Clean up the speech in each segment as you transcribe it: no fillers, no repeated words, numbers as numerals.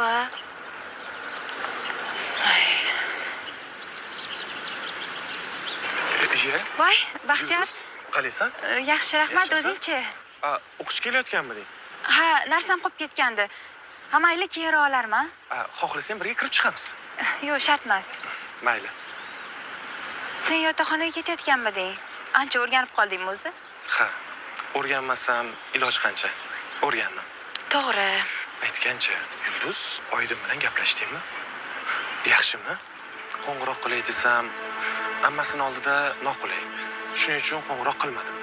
buva. Iye. Voy, Baxtiyor. Qalaysan? Yaxshi, rahmat. Yaxshimisan? O'zingchi? O'qish kelayotganmiding? Ha, narsam qolib ketgandi. Ha, mayli, keyinroq olarman. Xohlasang birga kirib chiqamiz. Yo'q, shart emas. Mayli. Sen yotoqxonaga ketayotganmiding? Ancha o'rganib qoldingmi o'zi? Ha, o'rganmasam iloj qancha? O'rgandim. To'g'ri. Aytgancha, Yulduz, Oydin bilan gaplashdingmi? Yaxshimi? Qo'ng'iroq qilay desam, hammasini oldida noqulay. Shuning uchun qo'ng'iroq qilmadim.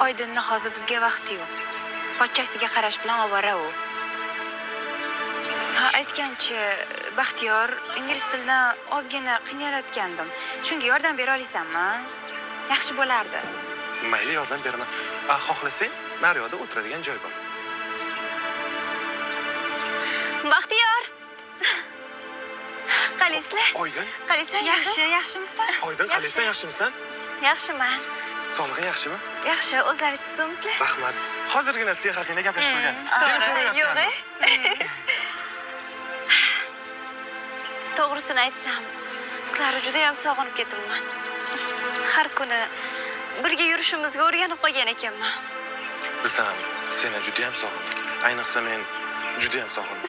Oydinni hozir bizga vaqti yo'q. Pochchasiga qarash bilan ovora u. Ha, aytgancha, Baxtiyor, ingliz tilini ozgina qiynalayotgandim. Shunga yordam bera olasanmi? Yaxshi bo'lardi. Mayli, yordam beraman. Xohlasang, naryoqda o'tiradigan joy bor. Baxtiyor. Qalaysizlar? Oydin? Qalaysan? Yaxshimisan? Oydin, qalaysan, yaxshimisan? Yaxshiman. Sog'lig'ing yaxshimi? Yaxshi, o'zlaringiz sizmisizlar? Rahmat. Hozirgina sen haqingda gaplashib turgan. Seni so'rayapman. Yo'q. To'g'risini aytsam, sizlarni juda ham sog'inib ketibman. Har kuni birga yurishimizga o'rganib qolgan ekanman. Biz ham seni juda ham sog'indik. Ayniqsa men juda ham sog'indim.